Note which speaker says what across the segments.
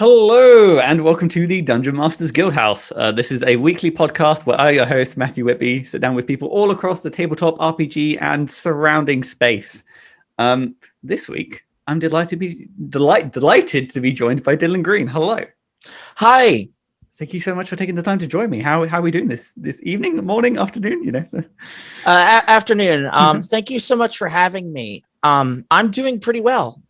Speaker 1: Hello, and welcome to the Dungeon Masters Guildhouse. This is a weekly podcast where I, your host, Matthew Whitby, sit down with people all across the tabletop RPG and surrounding space. This week, I'm delighted to be joined by Dylan Greene. Hello.
Speaker 2: Hi.
Speaker 1: Thank you so much for taking the time to join me. How are we doing this evening, morning, afternoon?
Speaker 2: Afternoon. Thank you so much for having me. I'm doing pretty well.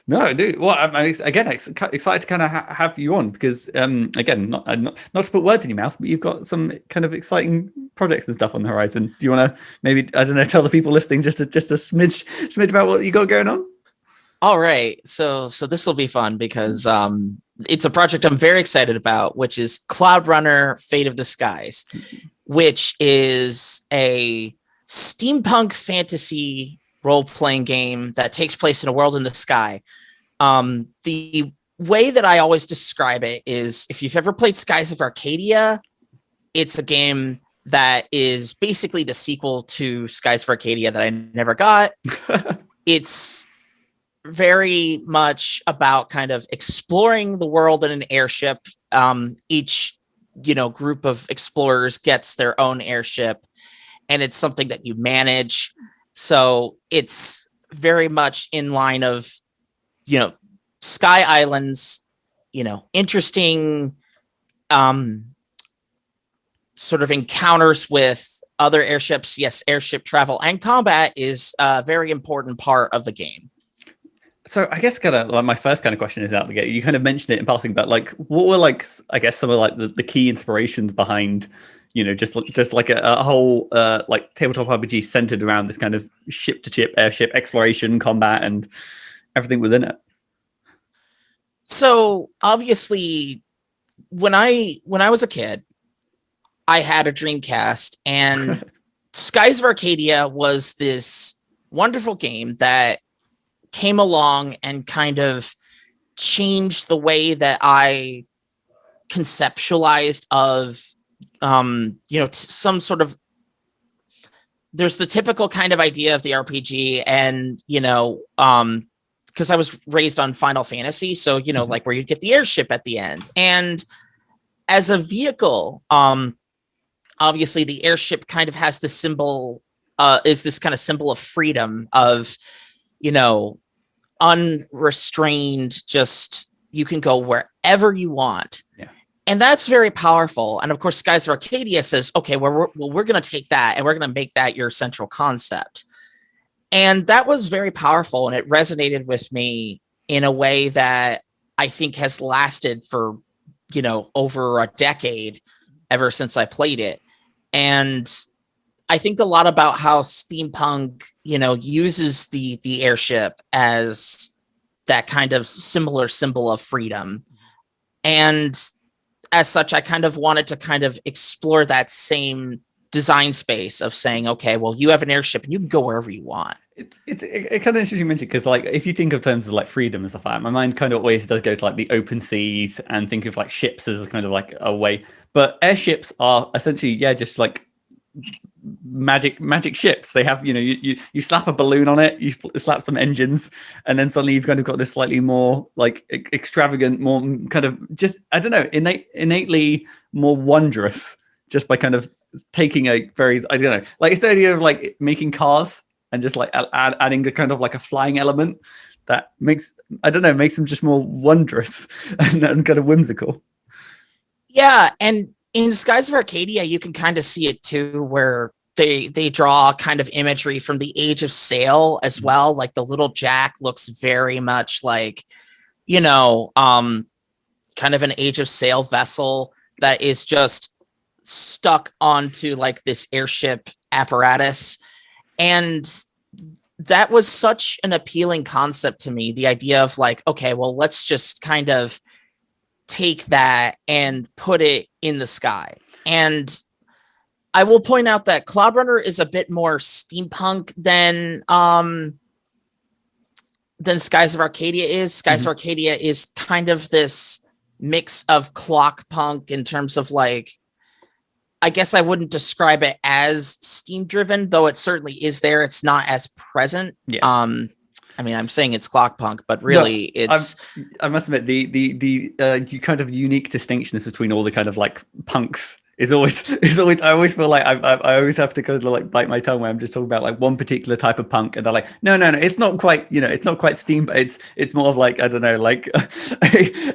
Speaker 1: No, dude. Well, I'm excited to kind of have you on because, again, not to put words in your mouth, but you've got some kind of exciting projects and stuff on the horizon. Do you want to maybe, I don't know, tell the people listening just a smidge about what you got going on?
Speaker 2: All right. So this will be fun because it's a project I'm very excited about, which is Cloudrunner: Fate of the Skies, which is a steampunk fantasy role-playing game that takes place in a world in the sky. The way that I always describe it is, if you've ever played Skies of Arcadia, it's a game that is basically the sequel to Skies of Arcadia that I never got. It's very much about kind of exploring the world in an airship. Each, group of explorers gets their own airship, and it's something that you manage. So it's very much in line of, Sky Islands, interesting sort of encounters with other airships. Yes, airship travel and combat is a very important part of the game.
Speaker 1: So I guess my first kind of question is out the gate. You kind of mentioned it in passing, but what were I guess some of the key inspirations behind just like a whole tabletop RPG centered around this kind of ship to ship airship exploration, combat, and everything within it.
Speaker 2: So obviously, when I was a kid, I had a Dreamcast, and Skies of Arcadia was this wonderful game that came along and kind of changed the way that I conceptualized of some sort of, there's the typical kind of idea of the RPG, and because I was raised on Final Fantasy, so like where you get the airship at the end, and as a vehicle, obviously the airship kind of has this symbol, is this kind of symbol of freedom, of unrestrained, just you can go wherever you want.
Speaker 1: Yeah.
Speaker 2: And that's very powerful. And of course, Skies of Arcadia says, okay, we're going to take that and we're going to make that your central concept. And that was very powerful. And it resonated with me in a way that I think has lasted for, over a decade, ever since I played it. And I think a lot about how steampunk, uses the airship as that kind of similar symbol of freedom. And as such, I kind of wanted to kind of explore that same design space of saying, okay, well, you have an airship and you can go wherever you want.
Speaker 1: It's kind of interesting you mention, because if you think of terms of freedom and stuff like that, my mind kind of always does go to the open seas and think of ships as kind of a way. But airships are essentially, just magic ships. They have, you slap a balloon on it, you slap some engines, and then suddenly you've kind of got this slightly more extravagant, more kind of just, I don't know, innately more wondrous, just by kind of taking a very, I don't know, it's the idea of making cars and just adding a kind of a flying element that makes them just more wondrous and kind of whimsical.
Speaker 2: Yeah, and in Skies of Arcadia, you can kind of see it too, where they draw kind of imagery from the Age of Sail as well. Like the little Jack looks very much like, kind of an Age of Sail vessel that is just stuck onto this airship apparatus. And that was such an appealing concept to me. The idea of okay, well, let's just kind of take that and put it in the sky. And I will point out that Cloudrunner is a bit more steampunk than Skies of Arcadia is. Skies of Arcadia is kind of this mix of clock punk in terms of I guess I wouldn't describe it as steam driven, though it certainly is there. It's not as present.
Speaker 1: Yeah.
Speaker 2: I mean, I'm saying it's clockpunk, but really
Speaker 1: I must admit the kind of unique distinctions between all the kind of like punks is always I always feel like I always have to kind of like bite my tongue when I'm just talking about like one particular type of punk, and they're like, no, it's not quite, it's not quite steam, but it's more of like, I don't know, like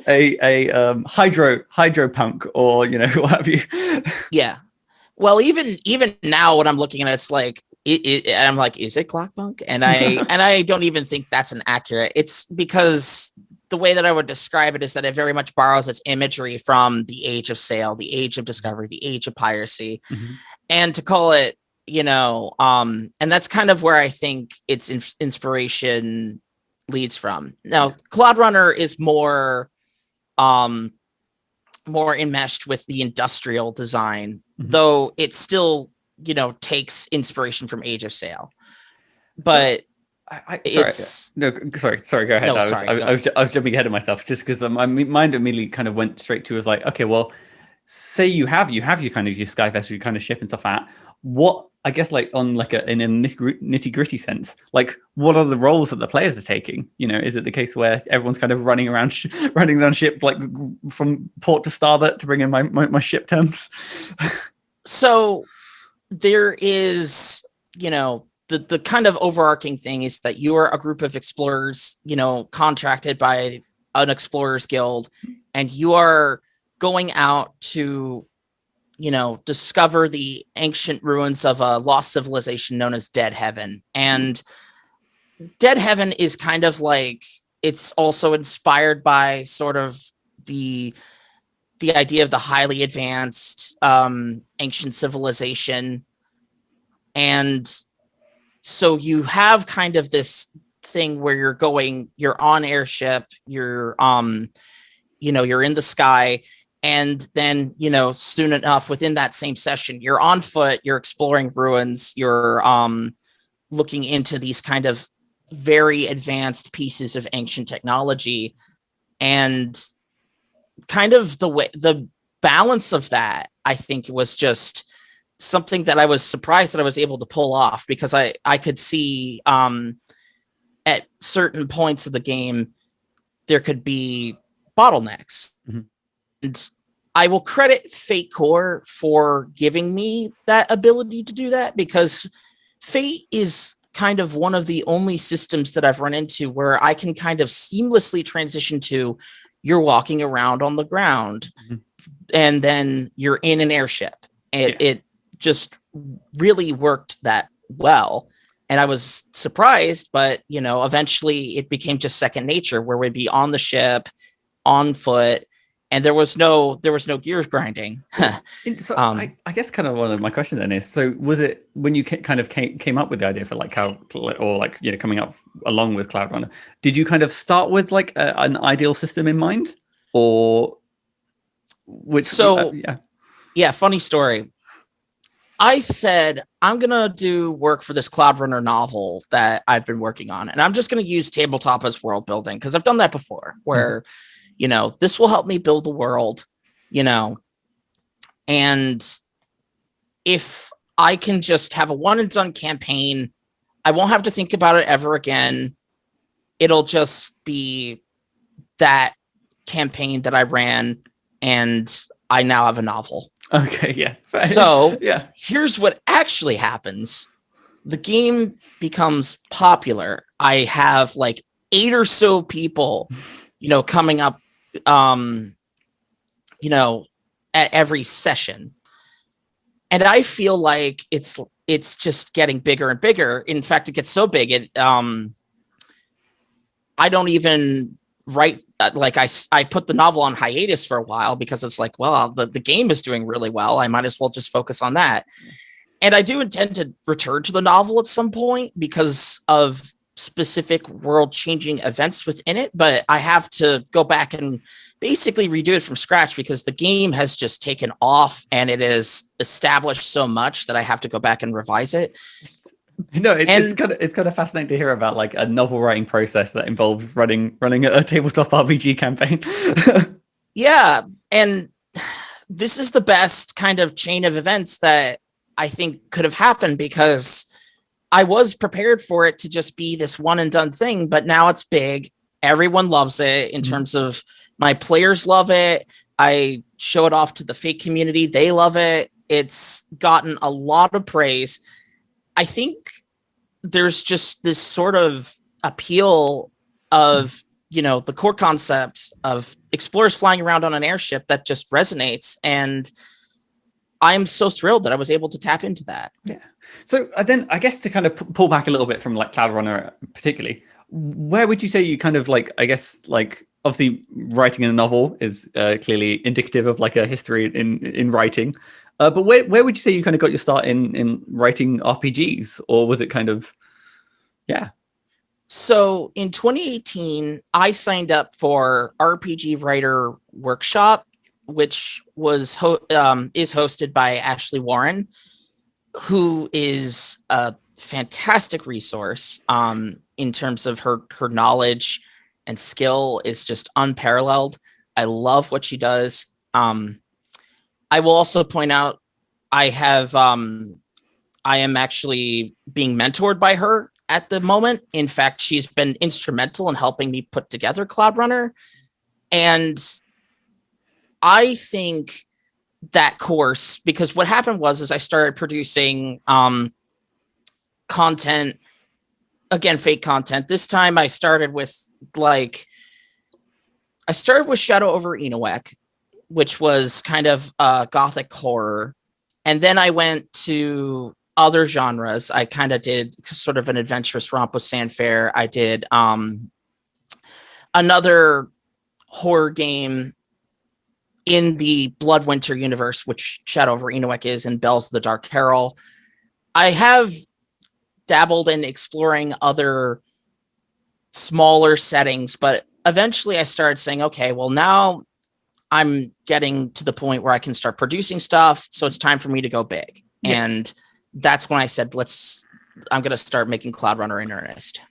Speaker 1: a hydro punk, or what have you.
Speaker 2: Yeah. Well, even now when I'm looking at it, it's like and I'm like, is it clockpunk? And I don't even think that's an accurate. It's because the way that I would describe it is that it very much borrows its imagery from the age of sail, the age of discovery, the age of piracy, and to call it, and that's kind of where I think its inspiration leads from. Now, Cloudrunner is more enmeshed with the industrial design, though it still, takes inspiration from Age of Sail. But
Speaker 1: sorry, go ahead.
Speaker 2: No,
Speaker 1: I was jumping ahead of myself just because my mind immediately kind of went straight to, was like, okay, well, say you have your kind of your sky vessel, your kind of ship and stuff like that. What, I guess, like on like in a nitty gritty sense, like what are the roles that the players are taking? Is it the case where everyone's kind of running around running on ship, like from port to starboard, to bring in my ship terms?
Speaker 2: So there is, the kind of overarching thing is that you are a group of explorers, contracted by an explorers guild, and you are going out to, discover the ancient ruins of a lost civilization known as Dead Heaven. And Dead Heaven is kind of like, it's also inspired by sort of the idea of the highly advanced ancient civilization. And so you have kind of this thing where you're on airship, you're you're in the sky, and then soon enough within that same session, you're on foot, you're exploring ruins, you're looking into these kind of very advanced pieces of ancient technology. And kind of the balance of that, I think, was just something that I was surprised that I was able to pull off, because I could see at certain points of the game there could be bottlenecks. And I will credit Fate Core for giving me that ability to do that, because Fate is kind of one of the only systems that I've run into where I can kind of seamlessly transition to, you're walking around on the ground and then you're in an airship. It just really worked that well. And I was surprised, but eventually it became just second nature, where we'd be on the ship, on foot, and there was no gears grinding.
Speaker 1: So I guess kind of one of my questions then is, so was it when you kind of came up with the idea for like how, or like, coming up along with Cloudrunner, did you kind of start with like an ideal system in mind, or which?
Speaker 2: Yeah, funny story. I said, I'm going to do work for this Cloudrunner novel that I've been working on, and I'm just going to use tabletop as world building, because I've done that before, where this will help me build the world, and if I can just have a one and done campaign, I won't have to think about it ever again. It'll just be that campaign that I ran, and I now have a novel.
Speaker 1: Okay, yeah.
Speaker 2: So
Speaker 1: yeah,
Speaker 2: here's what actually happens. The game becomes popular. I have like 8 or so people, coming up, at every session. And I feel like it's just getting bigger and bigger. In fact, it gets so big, I don't even write, like I put the novel on hiatus for a while, because it's like, well, the game is doing really well, I might as well just focus on that. And I do intend to return to the novel at some point because of specific world-changing events within it, but I have to go back and basically redo it from scratch, because the game has just taken off and it is established so much that I have to go back and revise it.
Speaker 1: No, it's kind of fascinating to hear about like a novel writing process that involves running a tabletop RPG campaign.
Speaker 2: Yeah, and this is the best kind of chain of events that I think could have happened, because I was prepared for it to just be this one and done thing, but now it's big. Everyone loves it in terms of my players love it. I show it off to the Fate community. They love it. It's gotten a lot of praise. I think there's just this sort of appeal of, the core concept of explorers flying around on an airship that just resonates. And I'm so thrilled that I was able to tap into that.
Speaker 1: Yeah. So then I guess to kind of pull back a little bit from like Cloudrunner particularly, where would you say you kind of like, I guess, like obviously writing a novel is clearly indicative of like a history in writing. But where would you say you kind of got your start in writing RPGs, or was it kind of, yeah?
Speaker 2: So in 2018, I signed up for RPG Writer Workshop, which was is hosted by Ashley Warren, who is a fantastic resource in terms of her knowledge and skill is just unparalleled. I love what she does. I will also point out I am actually being mentored by her at the moment. In fact, she's been instrumental in helping me put together Cloudrunner. And I think that course, because what happened was I started producing content, again, fake content. This time I started with Shadow over Enoch, which was kind of gothic horror. And then I went to other genres. I kind of did sort of an adventurous romp with Sandfair. I did another horror game in the Bloodwinter universe, which Shadow over Enoch is, and Bells of the Dark Carol. I have dabbled in exploring other smaller settings, but eventually I started saying, okay, well, now I'm getting to the point where I can start producing stuff. So it's time for me to go big. Yeah. And that's when I said, I'm going to start making Cloudrunner in earnest.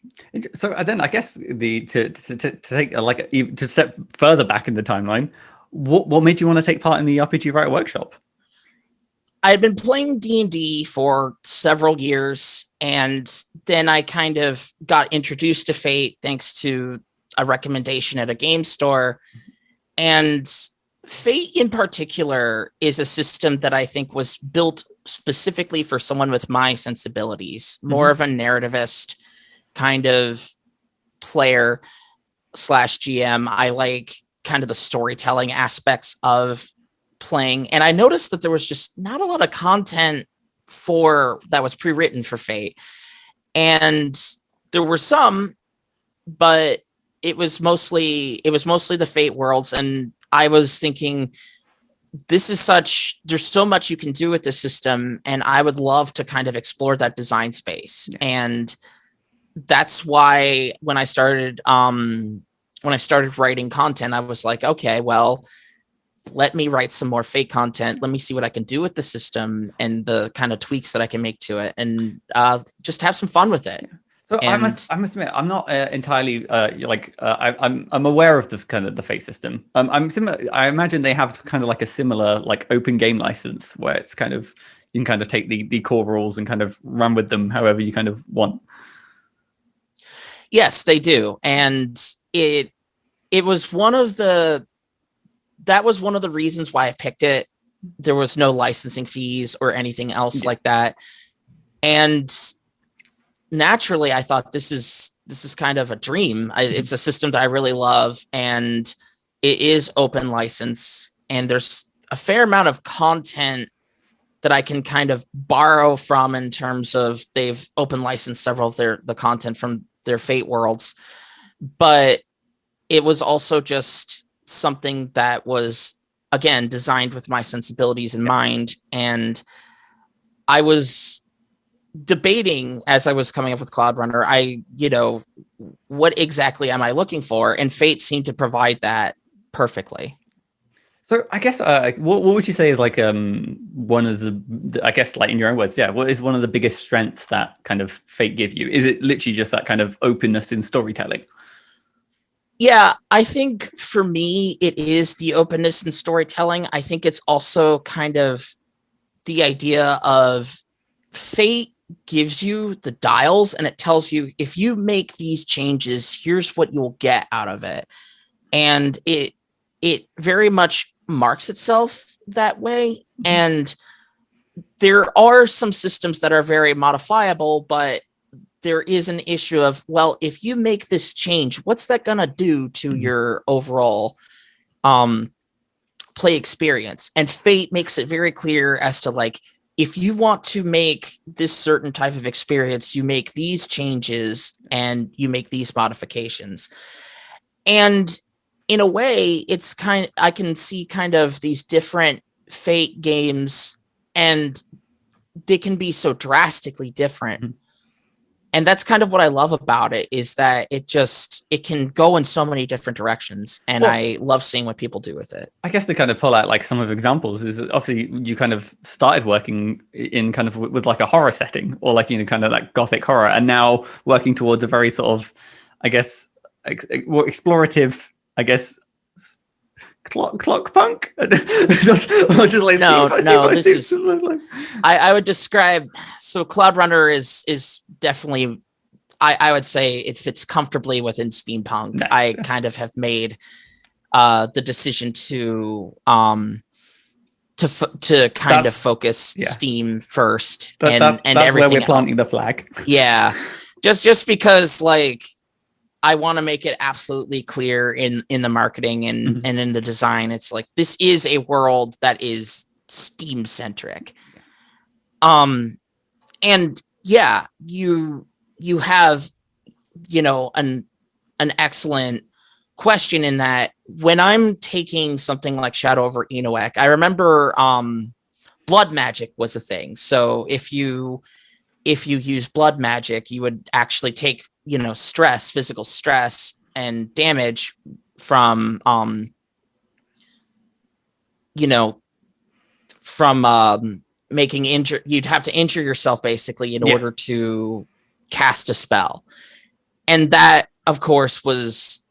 Speaker 1: So then I guess to take to step further back in the timeline, what made you want to take part in the RPG Writer Workshop?
Speaker 2: I had been playing D&D for several years, and then I kind of got introduced to Fate thanks to a recommendation at a game store. And Fate in particular is a system that I think was built specifically for someone with my sensibilities, more of a narrativist kind of player / GM. I like kind of the storytelling aspects of playing. And I noticed that there was just not a lot of content that was pre-written for Fate. And there were some, but it was mostly the Fate worlds. And I was thinking, there's so much you can do with this system, and I would love to kind of explore that design space. Yeah. And that's why when I started writing content, I was like, okay, well, let me write some more Fate content. Let me see what I can do with the system and the kind of tweaks that I can make to it, and just have some fun with it.
Speaker 1: So I must admit, I'm not entirely I'm aware of the kind of the Fate system. I'm similar. I imagine they have kind of like a similar like open game license where it's kind of you can kind of take the core rules and kind of run with them however you kind of want.
Speaker 2: Yes, they do, and it was one of the reasons why I picked it. There was no licensing fees or anything else like that, and naturally I thought this is kind of a dream. It's a system that I really love, and it is open license, and there's a fair amount of content that I can kind of borrow from in terms of they've open licensed several of the content from their Fate worlds, but it was also just something that was, again, designed with my sensibilities in mind. And I was debating as I was coming up with Cloudrunner, what exactly am I looking for? And Fate seemed to provide that perfectly.
Speaker 1: So I guess what would you say is like one of the I guess like in your own words, what is one of the biggest strengths that kind of Fate give you? Is it literally just that kind of openness in storytelling?
Speaker 2: Yeah, I think for me it is the openness in storytelling. I think it's also kind of the idea of Fate gives you the dials, and it tells you if you make these changes, here's what you'll get out of it. And it very much marks itself that way. And there are some systems that are very modifiable, but there is an issue of, well, if you make this change, what's that going to do to your overall play experience? And Fate makes it very clear as to, like, if you want to make this certain type of experience, you make these changes and you make these modifications. And in a way, it's I can see kind of these different Fate games, and they can be so drastically different. And that's kind of what I love about it, is that it can go in so many different directions. And I love seeing what people do with it.
Speaker 1: I guess to kind of pull out like some of examples is obviously you kind of started working in kind of with like a horror setting, or like, kind of like gothic horror, and now working towards a very sort of, I guess, explorative, I guess, clock punk. Just like
Speaker 2: this is I would describe, so Cloudrunner is definitely, I would say it fits comfortably within steampunk. Nice. I kind of have made the decision to kind of focus Steam first, and that's everything
Speaker 1: where we're planting the flag.
Speaker 2: Yeah, just because, like, I want to make it absolutely clear in the marketing and in the design. It's like, this is a world that is Steam centric. And yeah, you have, an excellent question in that when I'm taking something like Shadow over Enoch, I remember blood magic was a thing. So if you use blood magic, you would actually take, stress, physical stress and damage from, making you'd have to injure yourself basically in order to cast a spell. And that, of course, was,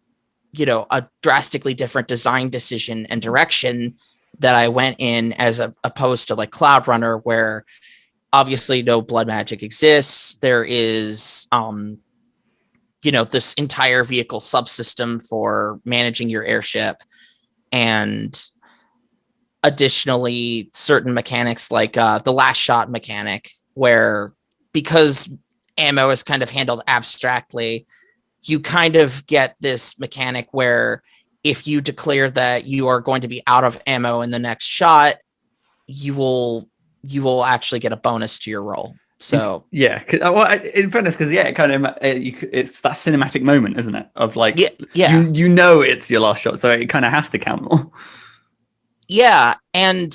Speaker 2: a drastically different design decision and direction that I went in, as opposed to like Cloudrunner, where obviously no blood magic exists. There is, this entire vehicle subsystem for managing your airship, and additionally certain mechanics like the last shot mechanic, where because ammo is kind of handled abstractly, you kind of get this mechanic where if you declare that you are going to be out of ammo in the next shot, you will actually get a bonus to your roll. So
Speaker 1: in fairness, because it kind of it's that cinematic moment, isn't it? Of like, it's your last shot, so it kind of has to count more.
Speaker 2: Yeah, and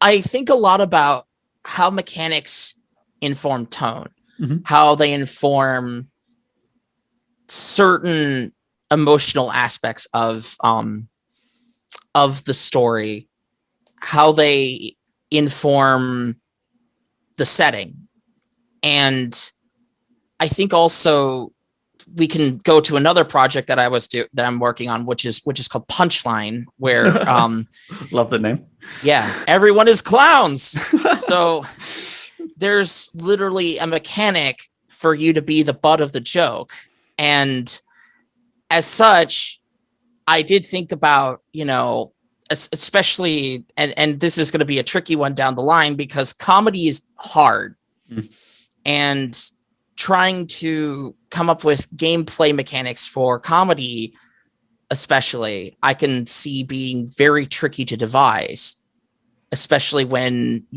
Speaker 2: I think a lot about how mechanics inform tone, how they inform certain emotional aspects of the story, how they inform the setting. And I think also we can go to another project that I'm working on, which is called Punchline, where
Speaker 1: love the name.
Speaker 2: Yeah, everyone is clowns. So there's literally a mechanic for you to be the butt of the joke. And as such, I did think about, especially, and this is going to be a tricky one down the line, because comedy is hard. And trying to come up with gameplay mechanics for comedy, especially, I can see being very tricky to devise, especially when,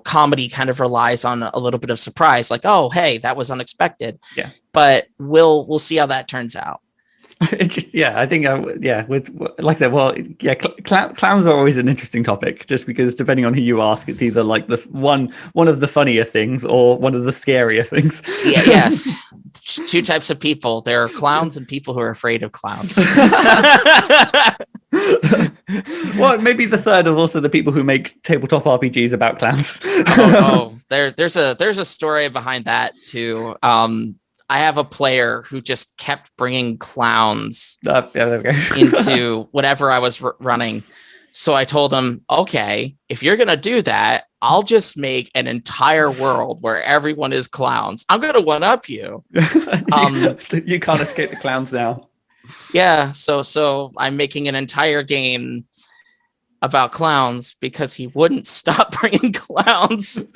Speaker 2: comedy kind of relies on a little bit of surprise, like, oh, hey, that was unexpected.
Speaker 1: Yeah.
Speaker 2: But we'll see how that turns out.
Speaker 1: I think with, like I said, clowns are always an interesting topic, just because depending on who you ask, it's either like the one of the funnier things or one of the scarier things.
Speaker 2: Yes, two types of people. There are clowns and people who are afraid of clowns.
Speaker 1: Well, maybe the third are also the people who make tabletop RPGs about clowns.
Speaker 2: There's a story behind that too. I have a player who just kept bringing clowns into whatever I was running. So I told him, okay, if you're going to do that, I'll just make an entire world where everyone is clowns. I'm going to one up you.
Speaker 1: You can't escape the clowns now.
Speaker 2: Yeah. So I'm making an entire game about clowns because he wouldn't stop bringing clowns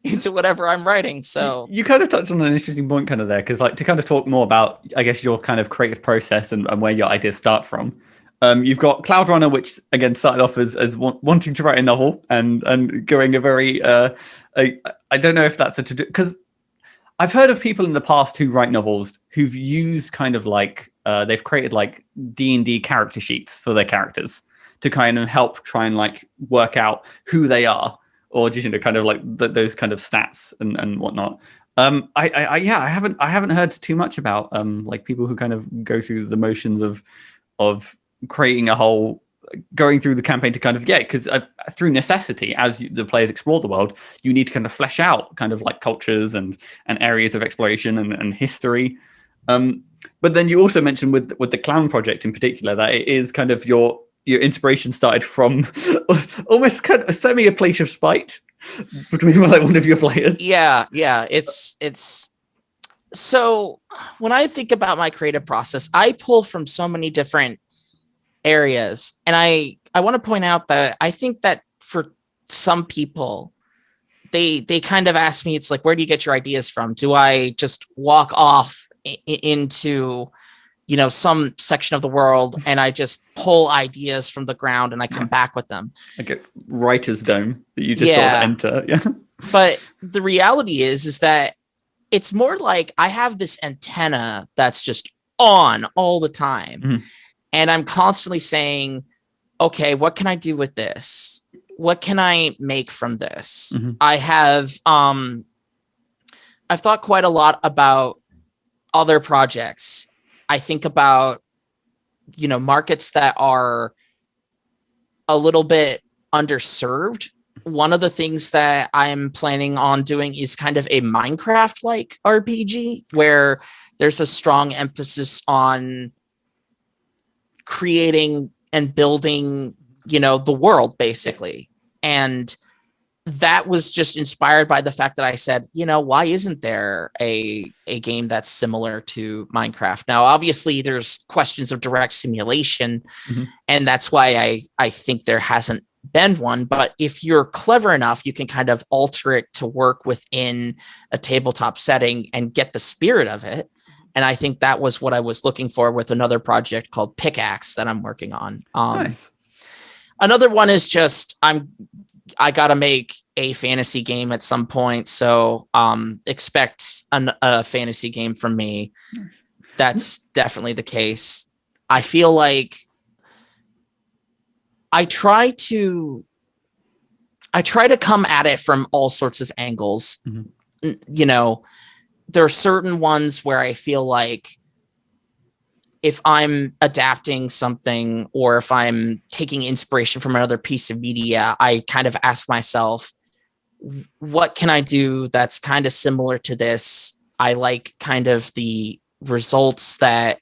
Speaker 2: into whatever I'm writing. So
Speaker 1: you kind of touched on an interesting point kind of there, because like to kind of talk more about, I guess, your kind of creative process and where your ideas start from. You've got Cloudrunner, which again started off as wanting to write a novel and going a very I don't know if that's a to-do, because I've heard of people in the past who write novels who've used kind of like they've created like D&D character sheets for their characters to kind of help try and like work out who they are, or just, you know, kind of like those kind of stats and whatnot. I haven't heard too much about like people who kind of go through the motions of creating a whole, going through the campaign to kind of, because through necessity, as the players explore the world, you need to kind of flesh out kind of like cultures and areas of exploration and history. But then you also mentioned with the clown project in particular that it is kind of your inspiration started from almost kind of a semi a place of spite between like one of your players.
Speaker 2: Yeah. It's so when I think about my creative process, I pull from so many different areas. And I want to point out that I think that for some people, they kind of ask me, it's like, where do you get your ideas from? Do I just walk off into, you know, some section of the world and I just pull ideas from the ground and I come back with them?
Speaker 1: Like a writer's dome that you just sort of enter. Yeah.
Speaker 2: But the reality is that it's more like I have this antenna that's just on all the time.
Speaker 1: Mm-hmm.
Speaker 2: And I'm constantly saying, okay, what can I do with this? What can I make from this?
Speaker 1: Mm-hmm.
Speaker 2: I've thought quite a lot about other projects. I think about, you know, markets that are a little bit underserved. One of the things that I'm planning on doing is kind of a Minecraft-like RPG where there's a strong emphasis on creating and building, you know, the world basically. And that was just inspired by the fact that I said, you know, why isn't there a game that's similar to Minecraft? Now, obviously there's questions of direct simulation, and that's why I think there hasn't been one. But if you're clever enough, you can kind of alter it to work within a tabletop setting and get the spirit of it. And I think that was what I was looking for with another project called Pickaxe that I'm working on.
Speaker 1: Nice.
Speaker 2: Another one is just I got to make a fantasy game at some point. So expect a fantasy game from me. That's definitely the case. I feel like I try to come at it from all sorts of angles. You know, there are certain ones where I feel like if I'm adapting something or if I'm taking inspiration from another piece of media, I kind of ask myself, what can I do that's kind of similar to this? I like kind of the results that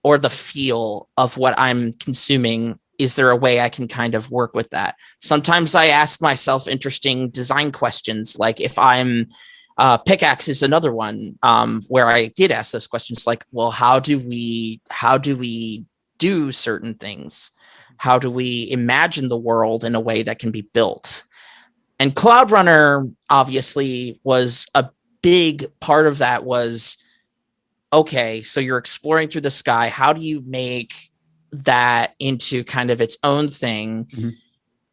Speaker 2: or the feel of what I'm consuming. Is there a way I can kind of work with that? Sometimes I ask myself interesting design questions, like if I'm Pickaxe is another one where I did ask those questions, like, well, how do we do certain things? How do we imagine the world in a way that can be built? And Cloudrunner obviously was a big part of that. Was okay, so you're exploring through the sky. How do you make that into kind of its own thing,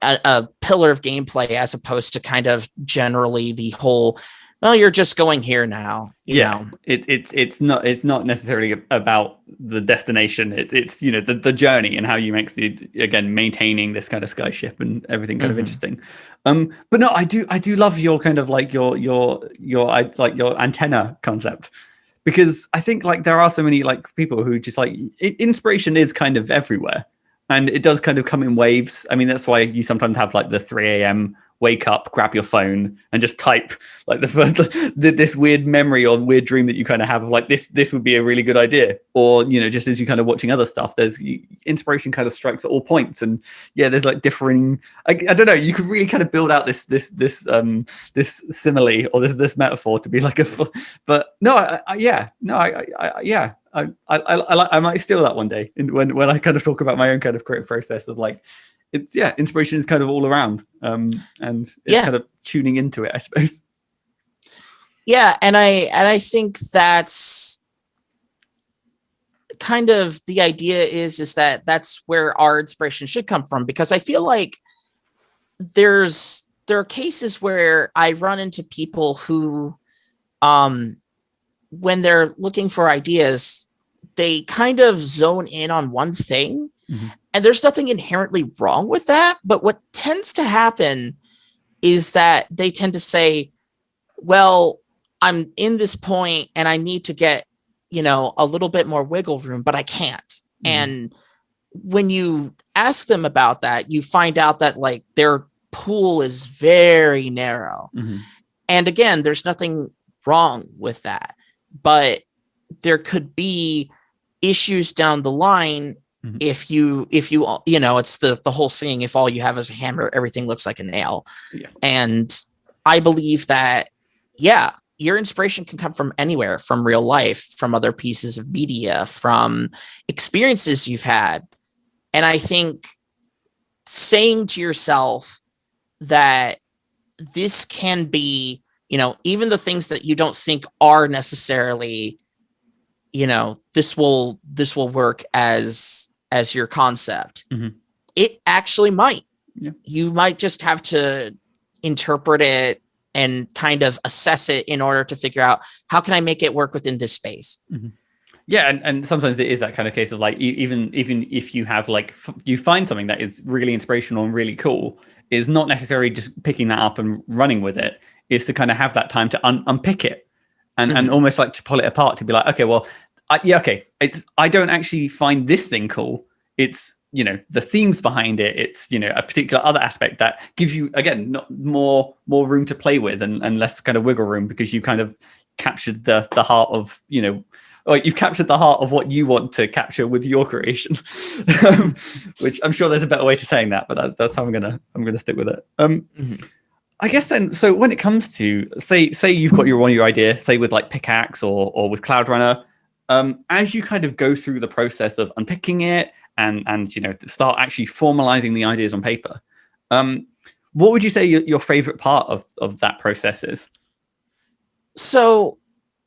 Speaker 2: a pillar of gameplay, as opposed to kind of generally the whole, well, you're just going here now. You know?
Speaker 1: It's not necessarily about the destination. It's you know, the journey and how you make again maintaining this kind of skyship and everything kind of interesting. But no, I do love your kind of like your antenna concept, because I think like there are so many like people who just like inspiration is kind of everywhere, and it does kind of come in waves. I mean, that's why you sometimes have like the 3 a.m. wake up, grab your phone, and just type like this weird memory or weird dream that you kind of have of like this would be a really good idea. Or just as you kind of watching other stuff, there's inspiration kind of strikes at all points, and there's like differing. I don't know. You could really kind of build out this simile or this metaphor to be like but no, I might steal that one day when I kind of talk about my own kind of creative process of like, it's inspiration is kind of all around, and it's kind of tuning into it, I suppose.
Speaker 2: Yeah, and I think that's kind of the idea is that that's where our inspiration should come from, because I feel like there are cases where I run into people who, when they're looking for ideas, they kind of zone in on one thing.
Speaker 1: Mm-hmm.
Speaker 2: And there's nothing inherently wrong with that. But what tends to happen is that they tend to say, well, I'm in this point and I need to get, a little bit more wiggle room, but I can't. Mm-hmm. And when you ask them about that, you find out that like their pool is very narrow.
Speaker 1: Mm-hmm.
Speaker 2: And again, there's nothing wrong with that, but there could be issues down the line. Mm-hmm. If you it's the whole saying, if all you have is a hammer, everything looks like a nail.
Speaker 1: Yeah.
Speaker 2: And I believe that, your inspiration can come from anywhere, from real life, from other pieces of media, from experiences you've had. And I think saying to yourself that this can be, even the things that you don't think are necessarily, this will work as your concept.
Speaker 1: Mm-hmm.
Speaker 2: It actually might.
Speaker 1: Yeah. You
Speaker 2: might just have to interpret it and kind of assess it in order to figure out, how can I make it work within this space?
Speaker 1: Mm-hmm. Yeah, and sometimes it is that kind of case of like, even if you have like, you find something that is really inspirational and really cool, is not necessarily just picking that up and running with it, is to kind of have that time to unpick it and, mm-hmm. and almost like to pull it apart, to be like, okay, well, I don't actually find this thing cool. It's, the themes behind it. It's, a particular other aspect that gives you, again, not more room to play with and less kind of wiggle room, because you kind of captured the heart of, or you've captured the heart of what you want to capture with your creation. Which I'm sure there's a better way to saying that, but that's how I'm gonna stick with it.
Speaker 2: Mm-hmm.
Speaker 1: I guess then, so when it comes to say you've got your idea, say with like Pickaxe or with Cloudrunner, as you kind of go through the process of unpicking it and start actually formalizing the ideas on paper, what would you say your favorite part of that process is?
Speaker 2: So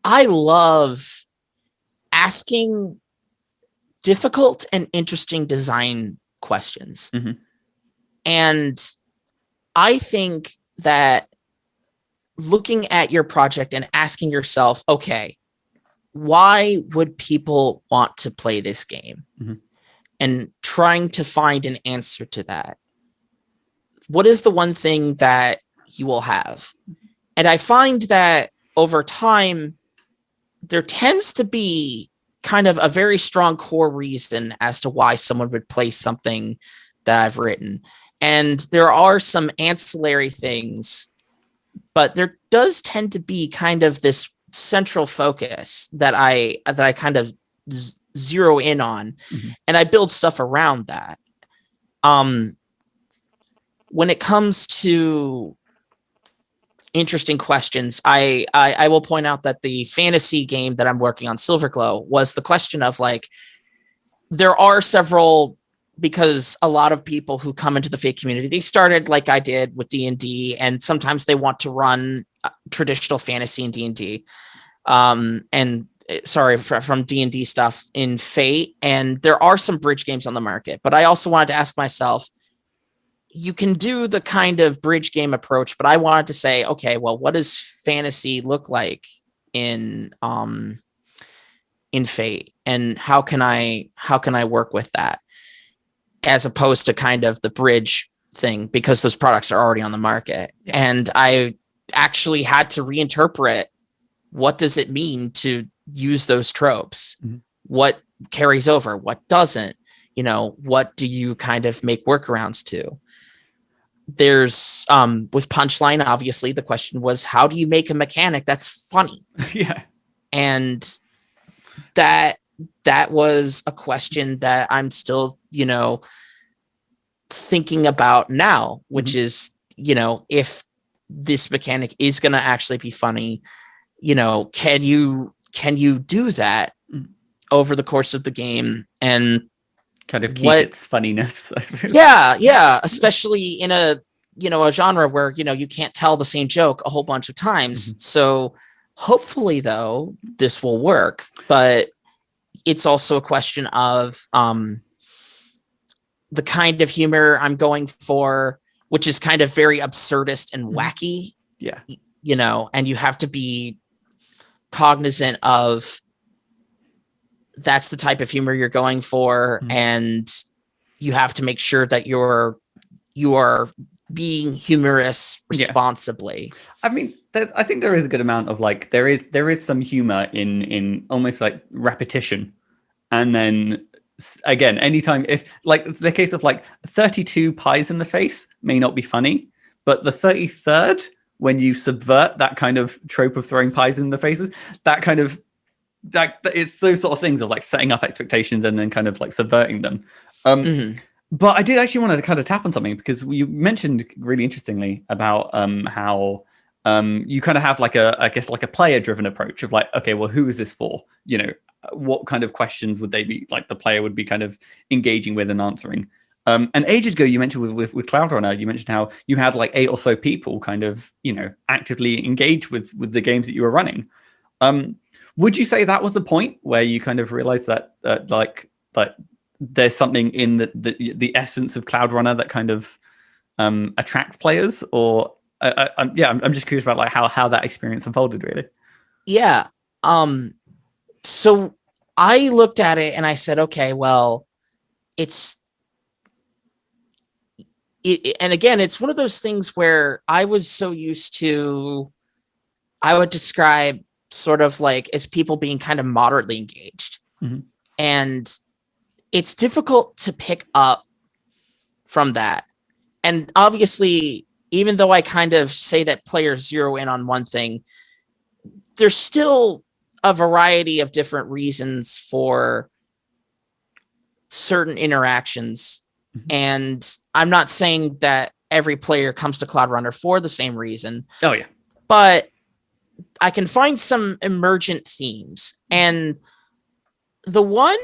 Speaker 2: I love asking difficult and interesting design questions.
Speaker 1: Mm-hmm.
Speaker 2: And I think that looking at your project and asking yourself, okay, why would people want to play this game?
Speaker 1: Mm-hmm.
Speaker 2: And trying to find an answer to that. What is the one thing that you will have? And I find that over time, there tends to be kind of a very strong core reason as to why someone would play something that I've written. And there are some ancillary things, but there does tend to be kind of this central focus that I kind of zero in on, mm-hmm. and I build stuff around that. When it comes to interesting questions, I will point out that the fantasy game that I'm working on, Silverglow, was the question of like, there are several, because a lot of people who come into the Fate community, they started like I did with D&D, and sometimes they want to run traditional fantasy in D&D. From D&D stuff in Fate, and there are some bridge games on the market. But I also wanted to ask myself, you can do the kind of bridge game approach, but I wanted to say, okay, well, what does fantasy look like in Fate, and how can I work with that, as opposed to kind of the bridge thing, because those products are already on the market. Yeah. And I actually had to reinterpret, what does it mean to use those tropes? Mm-hmm. What carries over? What doesn't? What do you kind of make workarounds to? there's with Punchline, obviously the question was, how do you make a mechanic that's funny?
Speaker 1: Yeah.
Speaker 2: And that was a question that I'm still, thinking about now, which is, if this mechanic is going to actually be funny, can you do that over the course of the game and
Speaker 1: kind of keep its funniness, I suppose.
Speaker 2: Yeah, especially in a genre where you can't tell the same joke a whole bunch of times. So hopefully, though, this will work, but it's also a question of the kind of humor I'm going for, which is kind of very absurdist and wacky.
Speaker 1: Yeah.
Speaker 2: And you have to be cognizant of that's the type of humor you're going for, and you have to make sure that you are being humorous responsibly.
Speaker 1: I mean, I think there is a good amount of like there is some humor in almost like repetition, and then again, anytime if like the case of like 32 pies in the face may not be funny, but the 33rd, when you subvert that kind of trope of throwing pies in the faces, that kind of that it's those sort of things of like setting up expectations and then kind of like subverting them. But I did actually want to kind of tap on something, because you mentioned really interestingly about how you kind of have like I guess like a player driven approach of like, okay, well, who is this for? What kind of questions would they be like the player would be kind of engaging with and answering? And ages ago, you mentioned with Cloudrunner, you mentioned how you had like 8 or so people kind of, actively engage with the games that you were running. Would you say that was the point where you kind of realized that like there's something in the essence of Cloudrunner that kind of attracts players? Or I'm just curious about like how that experience unfolded, really.
Speaker 2: Yeah. So I looked at it and I said, okay, well, and again, it's one of those things where I was so used to, I would describe sort of like as people being kind of moderately engaged. And it's difficult to pick up from that. And obviously, even though I kind of say that players zero in on one thing, there's still a variety of different reasons for certain interactions. And I'm not saying that every player comes to Cloudrunner for the same reason.
Speaker 1: Oh, yeah.
Speaker 2: But I can find some emergent themes. And the one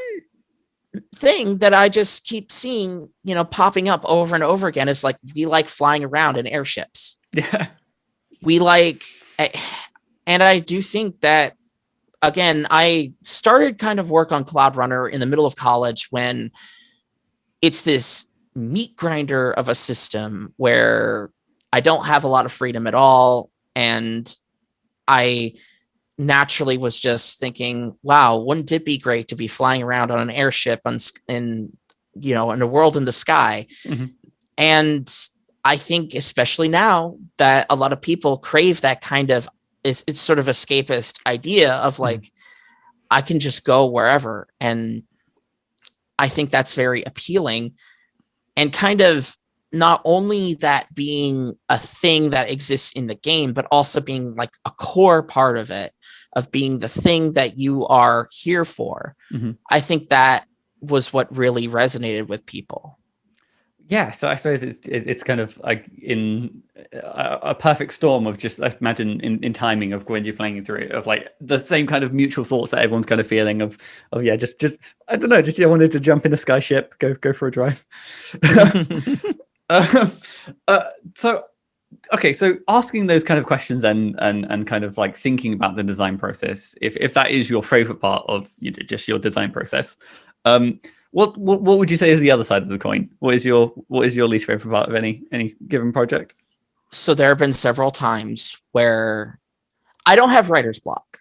Speaker 2: thing that I just keep seeing, popping up over and over again is like, we like flying around in airships.
Speaker 1: Yeah.
Speaker 2: We like, and I do think that, again, I started kind of work on Cloudrunner in the middle of college when it's this meat grinder of a system where I don't have a lot of freedom at all. And I naturally was just thinking, wow, wouldn't it be great to be flying around on an airship in a world in the sky? And I think especially now that a lot of people crave that kind of, it's sort of escapist idea of like, I can just go wherever. And I think that's very appealing, and kind of not only that being a thing that exists in the game, but also being like a core part of it, of being the thing that you are here for. I think that was what really resonated with people.
Speaker 1: Yeah, so I suppose it's kind of like in a perfect storm of just, I imagine, in timing of when you're playing through it, of like the same kind of mutual thoughts that everyone's kind of feeling of yeah, just I don't know, just I wanted to jump in a skyship, go for a drive. So okay, so asking those kind of questions then, and kind of like thinking about the design process, if that is your favorite part of just your design process, what would you say is the other side of the coin? What is your least favorite part of any given project?
Speaker 2: So there have been several times where I don't have writer's block,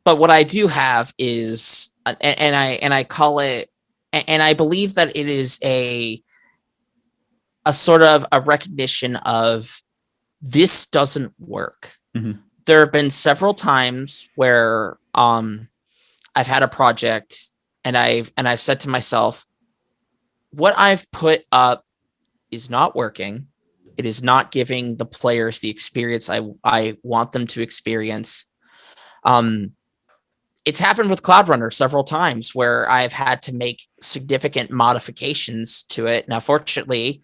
Speaker 2: but what I do have is, and I call it, and I believe that it is a sort of a recognition of this doesn't work. There have been several times where I've had a project and I've said to myself, what I've put up is not working. It is not giving the players the experience I want them to experience. It's happened with Cloudrunner several times where I've had to make significant modifications to it. Now, fortunately,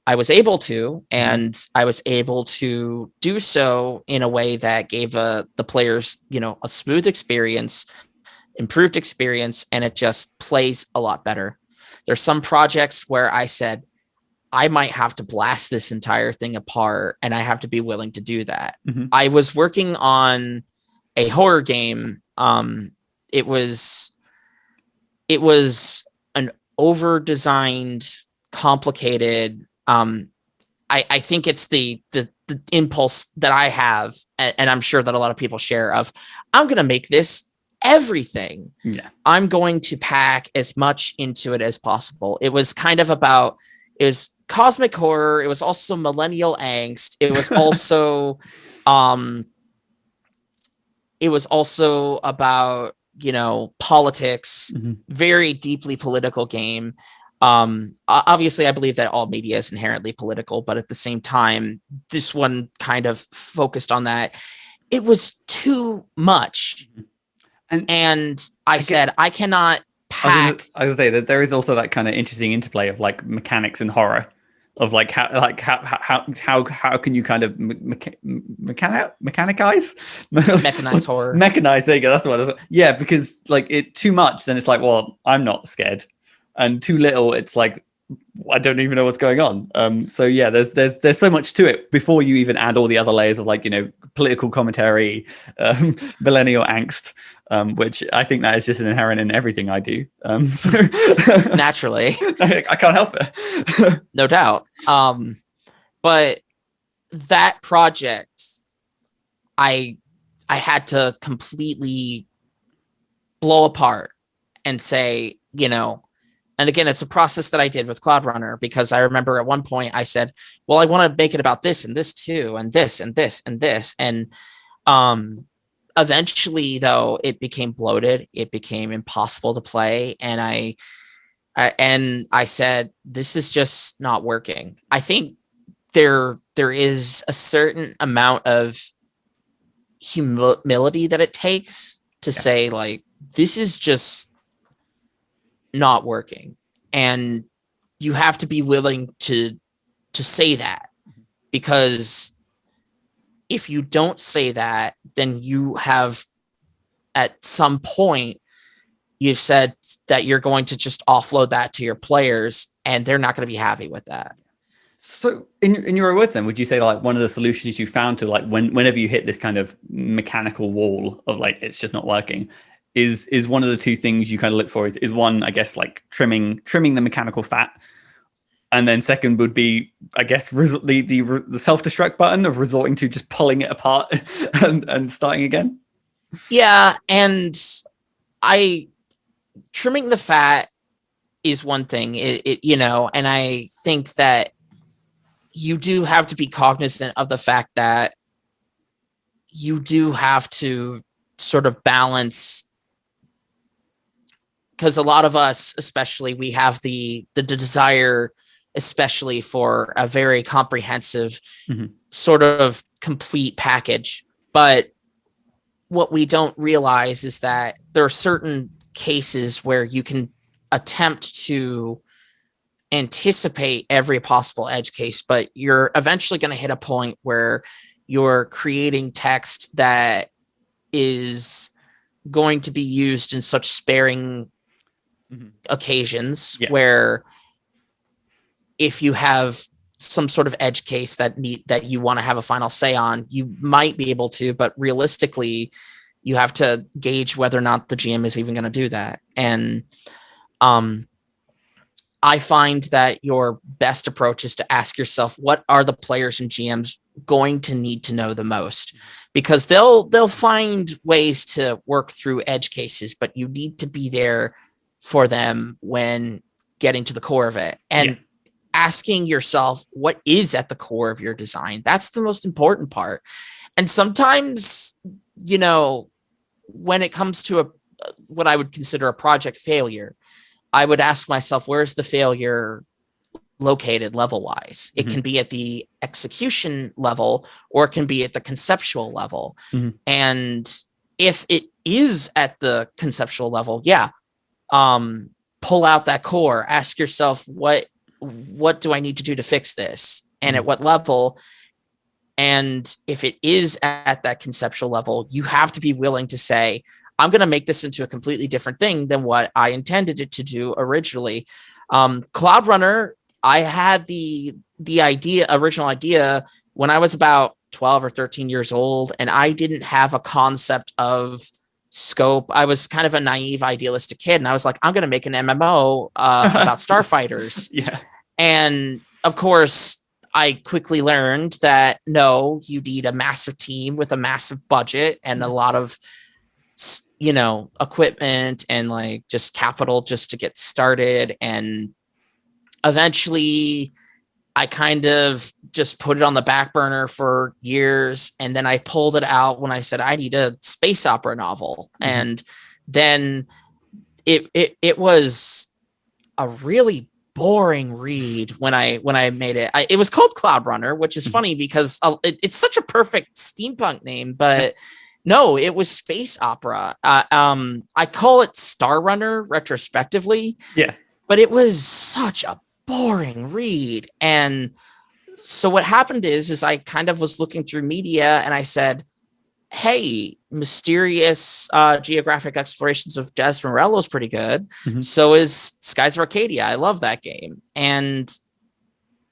Speaker 2: I was able to, and I was able to do so in a way that gave the players, a smooth experience, improved experience, and it just plays a lot better. There's some projects where I said, I might have to blast this entire thing apart, and I have to be willing to do that. I was working on a horror game. It was an over-designed, complicated. I think it's the impulse that I have, and I'm sure that a lot of people share, of I'm going to make this everything.
Speaker 1: Yeah.
Speaker 2: I'm going to pack as much into it as possible. It was kind of about, it was cosmic horror. It was also millennial angst. It was also, about, politics, very deeply political game. Obviously I believe that all media is inherently political, but at the same time, this one kind of focused on that. It was too much. And I said, I cannot pack.
Speaker 1: I was going to say that there is also that kind of interesting interplay of like mechanics and horror, of like how can you kind of mechanize
Speaker 2: horror,
Speaker 1: mechanize? There you go. That's what I was. Yeah, because like it too much, then it's like, well, I'm not scared, and too little, it's like, I don't even know what's going on. So yeah, there's so much to it before you even add all the other layers of like, political commentary, millennial angst, which I think that is just inherent in everything I do. So
Speaker 2: naturally,
Speaker 1: I can't help it.
Speaker 2: No doubt. But that project, I had to completely blow apart and say, and again, it's a process that I did with Cloudrunner, because I remember at one point I said, well, I want to make it about this and this too, and this and this and this. And eventually, though, it became bloated. It became impossible to play. And I said, this is just not working. I think there is a certain amount of humility that it takes to say, like, this is just not working, and you have to be willing to say that, because if you don't say that, then you have, at some point, you've said that you're going to just offload that to your players, and they're not going to be happy with that.
Speaker 1: So in your words, then, would you say like one of the solutions you found to like whenever you hit this kind of mechanical wall of like it's just not working, is one of the two things you kind of look for is one, I guess, like trimming the mechanical fat, and then second would be, I guess, the self-destruct button of resorting to just pulling it apart and starting again?
Speaker 2: Yeah, and trimming the fat is one thing, and I think that you do have to be cognizant of the fact that you do have to sort of balance, because a lot of us, especially, we have the desire, especially for a very comprehensive sort of complete package. But what we don't realize is that there are certain cases where you can attempt to anticipate every possible edge case, but you're eventually going to hit a point where you're creating text that is going to be used in such sparing occasions, where if you have some sort of edge case that you want to have a final say on, you might be able to, but realistically, you have to gauge whether or not the GM is even going to do that. And I find that your best approach is to ask yourself, what are the players and GMs going to need to know the most? Because they'll find ways to work through edge cases, but you need to be there for them when getting to the core of it. And asking yourself, what is at the core of your design? That's the most important part. And sometimes, when it comes to what I would consider a project failure, I would ask myself, where's the failure located level wise. It can be at the execution level, or it can be at the conceptual level. And if it is at the conceptual level, pull out that core, ask yourself, what do I need to do to fix this, and at what level? And if it is at that conceptual level, you have to be willing to say, I'm going to make this into a completely different thing than what I intended it to do originally. Cloudrunner, I had the original idea when I was about 12 or 13 years old, and I didn't have a concept of scope. I was kind of a naive, idealistic kid, and I was like, I'm going to make an MMO about starfighters. And of course, I quickly learned that no, you need a massive team with a massive budget and a lot of, equipment and like just capital just to get started. And eventually I kind of just put it on the back burner for years. And then I pulled it out when I said, I need a space opera novel. And then it was a really boring read when I made it. It was called Cloudrunner, which is funny because it's such a perfect steampunk name, but no, it was space opera. I call it Star Runner retrospectively. But it was such a boring read. And so what happened is I kind of was looking through media and I said, hey, mysterious geographic explorations of Desmerello is pretty good. So is Skies of Arcadia. I love that game. And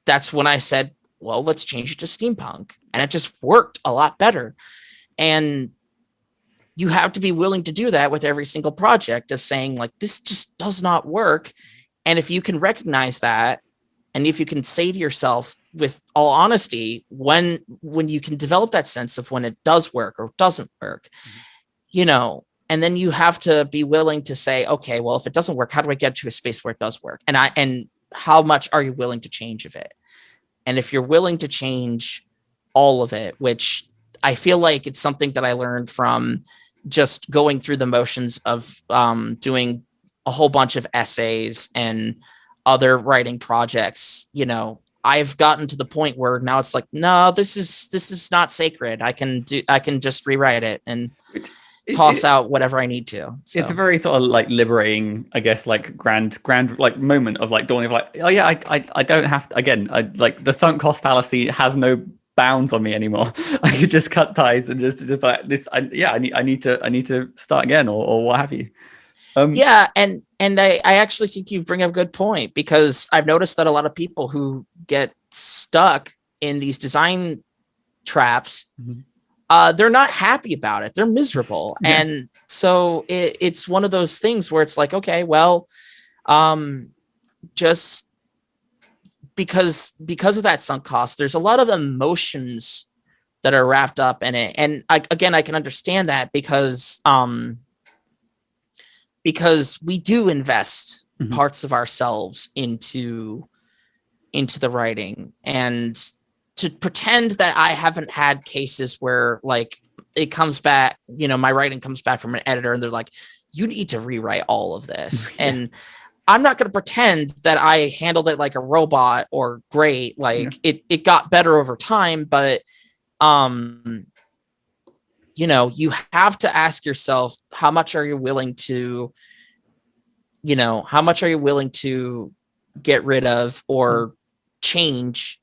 Speaker 2: that's when I said, well, let's change it to steampunk. And it just worked a lot better. And you have to be willing to do that with every single project, of saying like, this just does not work. And if you can recognize that, and if you can say to yourself with all honesty, when you can develop that sense of when it does work or doesn't work, and then you have to be willing to say, okay, well, if it doesn't work, how do I get to a space where it does work? And how much are you willing to change of it? And if you're willing to change all of it, which I feel like it's something that I learned from just going through the motions of doing a whole bunch of essays and other writing projects, I've gotten to the point where now it's like, no, this is not sacred. I can just rewrite it and toss out whatever I need to. So.
Speaker 1: It's a very sort of like liberating, I guess, like grand like moment of like dawning of like, oh yeah, I don't have to, again, I like the sunk cost fallacy has no bounds on me anymore. I could just cut ties and just like this. I need to start again or what have you.
Speaker 2: And I actually think you bring up a good point, because I've noticed that a lot of people who get stuck in these design traps, they're not happy about it. They're miserable. And so it's one of those things where it's like, okay, well, just because of that sunk cost, there's a lot of emotions that are wrapped up in it. And I can understand that because we do invest parts of ourselves into the writing, and to pretend that I haven't had cases where like it comes back, my writing comes back from an editor and they're like, you need to rewrite all of this. And I'm not going to pretend that I handled it like a robot or great. Like it got better over time, but you have to ask yourself, how much are you willing to get rid of or change?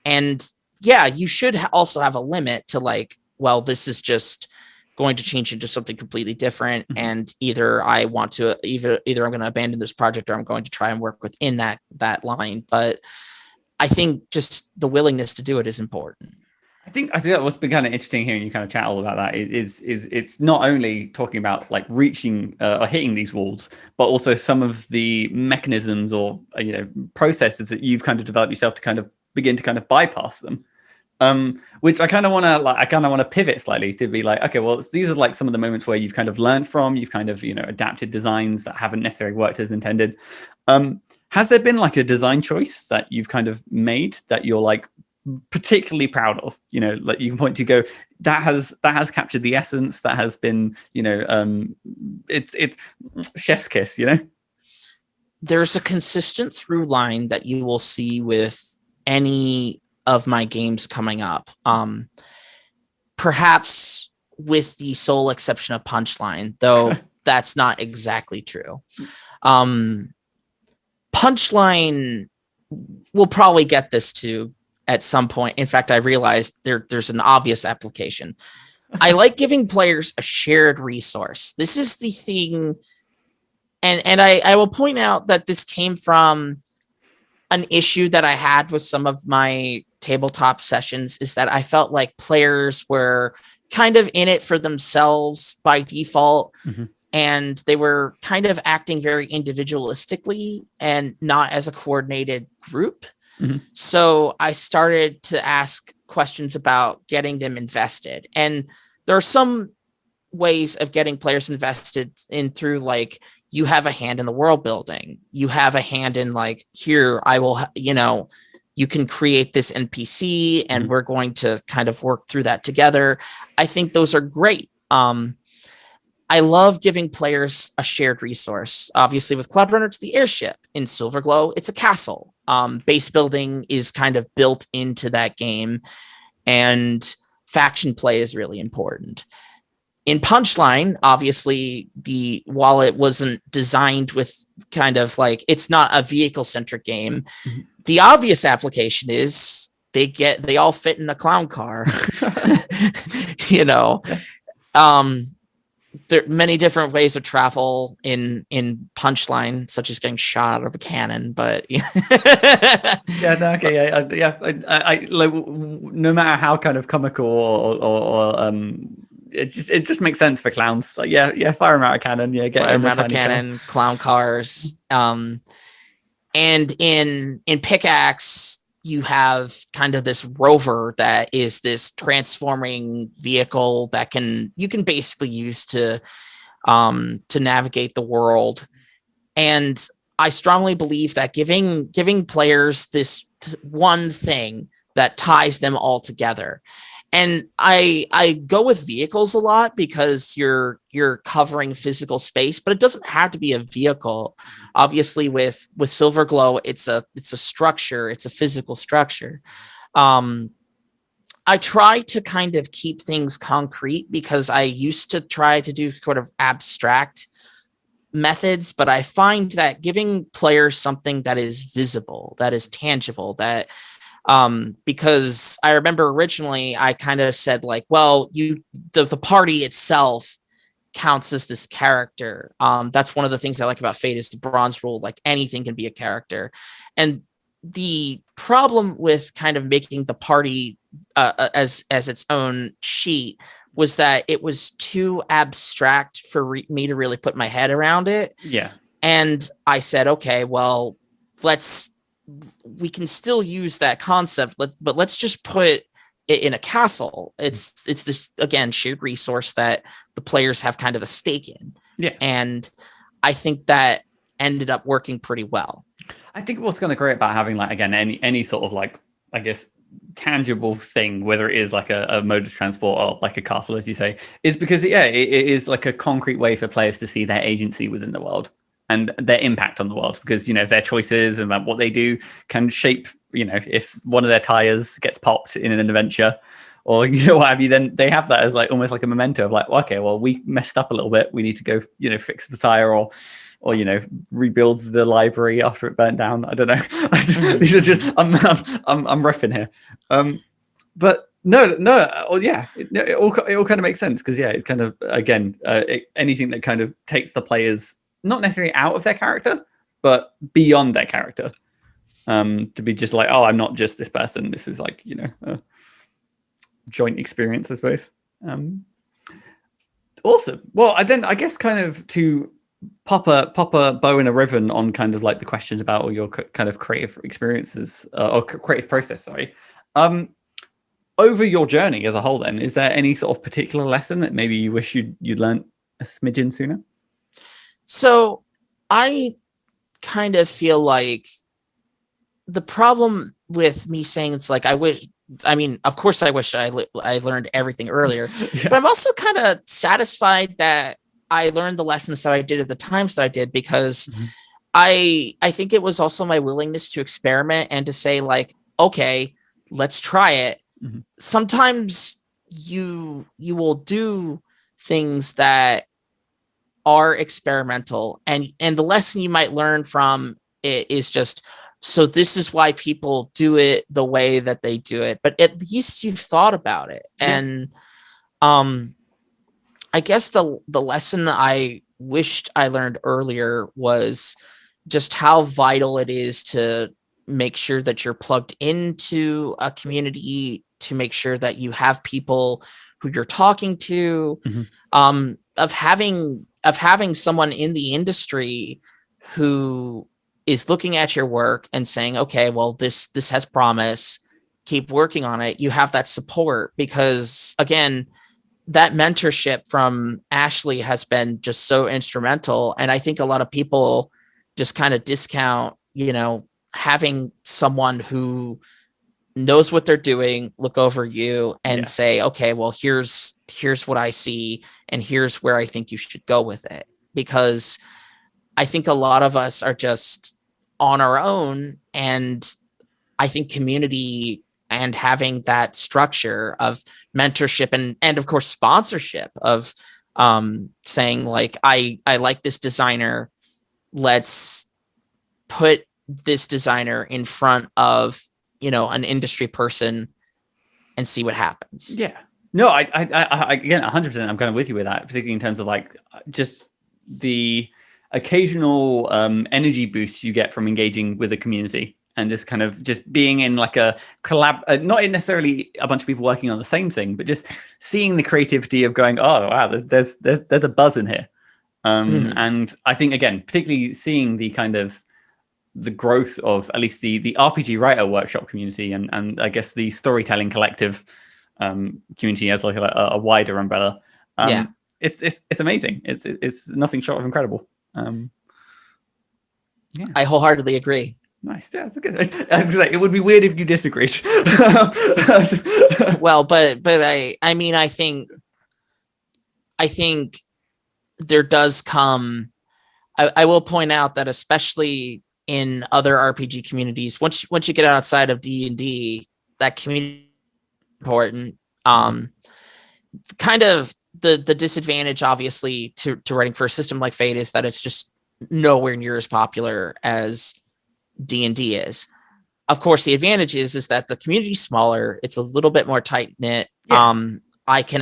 Speaker 2: And you should also have a limit to like, well, this is just going to change into something completely different. And either I'm going to abandon this project, or I'm going to try and work within that line. But I think just the willingness to do it is important.
Speaker 1: I think what's been kind of interesting hearing you kind of chat all about that is it's not only talking about like reaching or hitting these walls, but also some of the mechanisms or processes that you've kind of developed yourself to kind of begin to kind of bypass them. Which I kind of want to pivot slightly to be like, okay, well, these are like some of the moments where you've kind of learned from, you've kind of adapted designs that haven't necessarily worked as intended. Has there been like a design choice that you've kind of made that you're like particularly proud of, like you can point to go, that has captured the essence, that has been it's chef's kiss?
Speaker 2: there's a consistent through line that you will see with any of my games coming up. Perhaps with the sole exception of Punchline, though that's not exactly true. Punchline will probably get this too at some point. In fact, I realized there's an obvious application. I like giving players a shared resource. This is the thing, and I will point out that this came from an issue that I had with some of my tabletop sessions, is that I felt like players were kind of in it for themselves by default.
Speaker 1: Mm-hmm.
Speaker 2: And they were kind of acting very individualistically and not as a coordinated group.
Speaker 1: Mm-hmm.
Speaker 2: So I started to ask questions about getting them invested. And there are some ways of getting players invested in through, like, you have a hand in the world building. You have a hand in, like, here, I will, you can create this NPC and
Speaker 1: Mm-hmm.
Speaker 2: we're going to kind of work through that together. I think those are great. I love giving players a shared resource. Obviously, with Cloudrunner, it's the airship. In Silverglow, it's a castle. Base building is kind of built into that game, and faction play is really important. In Punchline, obviously, while it wasn't designed with kind of like, it's not a vehicle-centric game,
Speaker 1: Mm-hmm.
Speaker 2: the obvious application is they all fit in a clown car. There are many different ways of travel in Punchline, such as getting shot out of a cannon. But
Speaker 1: I like, no matter how kind of comical or it just makes sense for clowns. Like, fire them out of cannon, get
Speaker 2: fire them out of cannon, clown cars. And in Pickaxe, you have kind of this rover that is this transforming vehicle that you can basically use to navigate the world. And I strongly believe that giving players this one thing that ties them all together. And I go with vehicles a lot because you're covering physical space, but it doesn't have to be a vehicle. Obviously, with Silverglow, it's a structure, it's a physical structure. I try to kind of keep things concrete because I used to try to do sort of abstract methods, but I find that giving players something that is visible, that is tangible, that because I remember originally I kind of said, like, well, the party itself counts as this character. That's one of the things I like about Fate is the bronze rule, like anything can be a character. And the problem with kind of making the party as its own sheet was that it was too abstract for me to really put my head around it.
Speaker 1: Yeah. And
Speaker 2: I said, okay, well, we can still use that concept, but let's just put it in a castle. It's this, again, shared resource that the players have kind of a stake in.
Speaker 1: Yeah.
Speaker 2: And I think that ended up working pretty well.
Speaker 1: I think what's kind of great about having, like, again, any sort of, like, I guess, tangible thing, whether it is like a mode of transport or like a castle, as you say, is because it is like a concrete way for players to see their agency within the world and their impact on the world, because their choices and what they do can shape, if one of their tires gets popped in an adventure or what have you, then they have that as like almost like a memento of like, okay, well, we messed up a little bit, we need to go fix the tire or rebuild the library after it burnt down. I don't know. These are just I'm riffing here, but no. Well, yeah, it all kind of makes sense because it's kind of, again, anything that kind of takes the players not necessarily out of their character, but beyond their character, to be just like, oh, I'm not just this person. This is like a joint experience, I suppose. Awesome. Well, I guess kind of to pop a bow and a ribbon on kind of like the questions about all your kind of creative experiences or creative process. Sorry. Over your journey as a whole, then, is there any sort of particular lesson that maybe you wish you'd learned a smidgen sooner?
Speaker 2: So I kind of feel like the problem with me saying it's like, of course I wish I learned everything earlier, but I'm also kind of satisfied that I learned the lessons that I did at the times that I did, because I think it was also my willingness to experiment and to say like, okay, let's try it.
Speaker 1: Mhm.
Speaker 2: Sometimes you will do things that are experimental, and the lesson you might learn from it is just, so this is why people do it the way that they do it, but at least you've thought about it.
Speaker 1: Yeah.
Speaker 2: And I guess the lesson I wished I learned earlier was just how vital it is to make sure that you're plugged into a community, to make sure that you have people who you're talking to, of having someone in the industry who is looking at your work and saying, okay, well, this has promise, keep working on it. You have that support, because again, that mentorship from Ashley has been just so instrumental. And I think a lot of people just kind of discount, having someone who knows what they're doing look over you and say, okay, well, here's what I see, and here's where I think you should go with it. Because I think a lot of us are just on our own, and I think community and having that structure of mentorship and of course sponsorship of saying like, I like this designer, let's put this designer in front of an industry person and see what happens.
Speaker 1: Yeah. No, I again, 100%. I'm kind of with you with that, particularly in terms of like just the occasional energy boost you get from engaging with a community, and just kind of just being in like a collab, not necessarily a bunch of people working on the same thing, but just seeing the creativity of going, oh wow, there's a buzz in here. And I think again, particularly seeing the kind of the growth of at least the RPG writer workshop community, and I guess the storytelling collective community as like a wider umbrella. It's amazing. It's nothing short of incredible.
Speaker 2: I wholeheartedly agree.
Speaker 1: Nice. Yeah, that's good. It would be weird if you disagreed.
Speaker 2: Well, but I mean, I think there does come. I will point out that especially in other RPG communities, once you get outside of D&D, that community is important. Kind of the disadvantage, obviously, to writing for a system like Fate is that it's just nowhere near as popular as D&D is. Of course, the advantage is that the community is smaller. It's a little bit more tight knit. I can